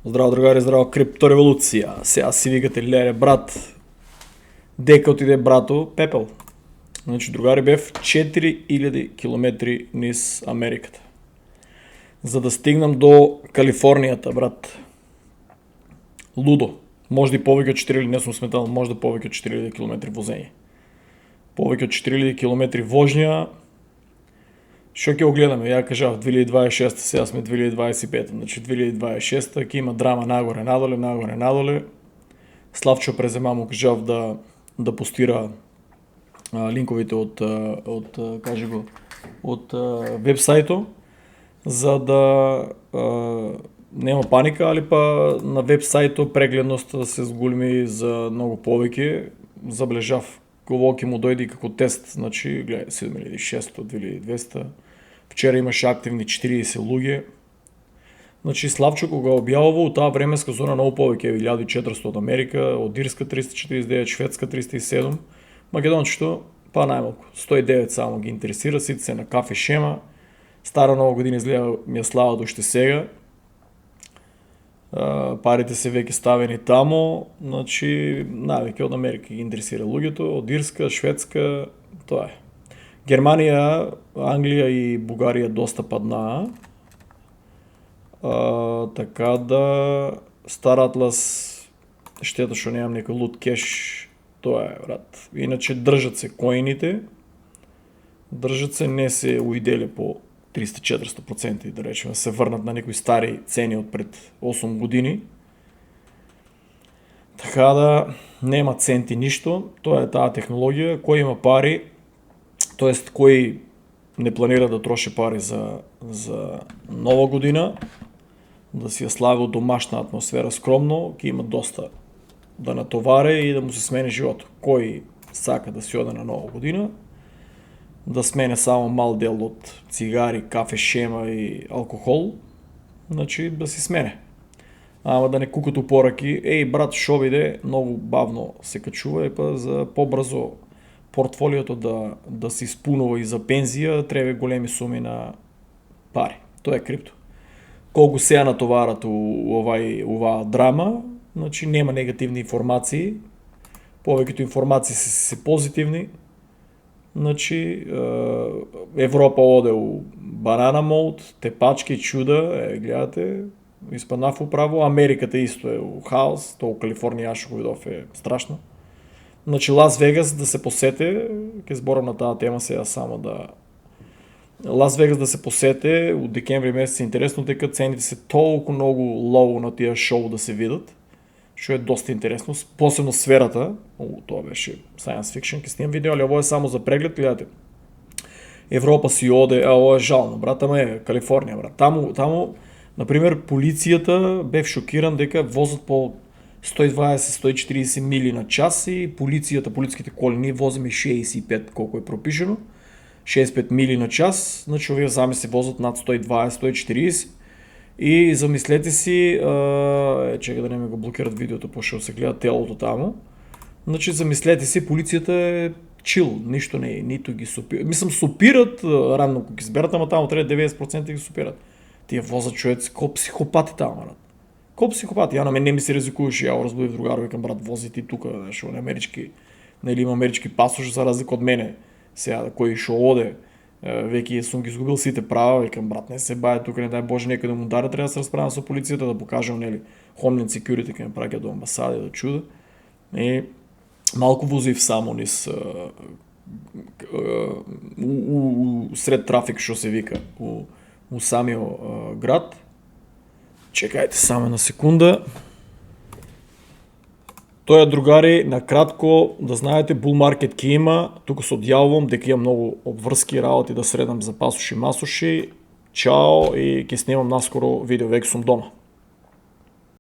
Здраво, другари, здраво, криптореволуција. Сега си викате, леле, брат, дека отиде брато, пепел. Значи, другари, бев 4000 километри низ Америката. За да стигнам до Калифорнијата, брат. Лудо. Може и повеќе од 4000, не сум сметал, може да повеќе од 4000 километри возење. Повеќе од 4000 километри вожња. Што ќе огледаме? Ја кажав 2026, сега сме 2025, значи 2026 ќе има драма нагоре надоле. Славчо презема му кажав да постира линковите од вебсајто, за да нема паника, али па на вебсајто прегледноста да се зголеми за многу повеќе. Заблежав кој ќе му дојде како тест, значи гледај 7600, 2200. Вчера имаше активни 40 луѓе. Значи Славчо кога објавува, у таа временска зона многу повеќе, 1400 од Америка, од Ирска 349, Шведска 307, Македончето па најмалку 109 само ги интересира, сите се на кафе шема. Стара нова година изгледа ми е слава уште сега. Парите се веќе ставени тамо, значи највеќе од Америка ги интересира луѓето, од Ирска, Шведска, тоа е. Германија, Англија и Бугарија доста паднаа. Така да Стар Атлас, штета што немам некој лут кеш, тоа е, брат. Иначе држат се коините, држат се, не се уиделе по 300-400%, да речеме, се врнат на некои стари цени од пред 8 години. Така да нема центи ништо, тоа е таа технологија, кој има пари, тоест кој не планира да троши пари за нова година, да си ја слави од домашна атмосфера скромно, ќе има доста да натоваре и да му се смени животот. Кој сака да си оде на нова година, да смене само мал дел од цигари, кафе шема и алкохол, значи да си смене. Ама да не кукат упораки, брат, шо биде, многу бавно се качува, па за побрзо портфолиото да се испунува и за пензија, треба големи суми на пари. Тоа е крипто. Колку сега натоварат оваа драма, значи нема негативни информации, повеќето информации се позитивни. Значи Европа оде у банана мод, тепачки, чуда, гледате, испаднав управо, Америката исто е у хаос, тоа у Калифорнија што го видов е страшно. Значи Лас Вегас да се посете, ќе зборам на таа тема сега само да... Лас Вегас да се посете, у декември месец е интересно, дека цените се толку многу лоу на тие шоу да се видат, што е доста интересно, посебно сферата, тоа беше science fiction, ќе снимам видео, али ово е само за преглед, гледате. Европа си оде, ово е жално, брат, ама е Калифорнија, брат. Таму, например, полицијата бев шокиран дека возат по 120-140 мили на час и полициските коли, ние возиме 65, колко е пропишено, 65 мили на час, значи овие замисли возат над 120-140 и замислете си, чека да не ме го блокират видеото, пошто се гледа телото таму, значи замислете си, полицијата е чил, ништо не е, ниту ги супират, мислам супират рано кога ги зберат, ама таму треба 90% ги супират. Тие возат човеци ко психопати таму, брат. Ко психопати, ја на мен не ми се ризикуваше, ја разбудив другару, викам, брат, вози ти тука, што не амерички, нели има амерички пасош за разлика од мене. Сега кој што оде, веќе сум ги изгубил сите права, викам, брат, не се баје тука, не дај Боже некој да му удари, треба да се расправам со полицијата, да покажам, нели, Homeland Security ќе ме праќа до амбасади, да чуда. И малку возив само низ сред трафик што се вика у самиот град. Чекајте само на секунда. Тоа е, другари, на кратко да знаете, бул маркет ќе има, тука се одјавувам дека имам многу обврски работи да средам за пасоши масоши. Чао и ќе снимам наскоро видео, веќе сум дома.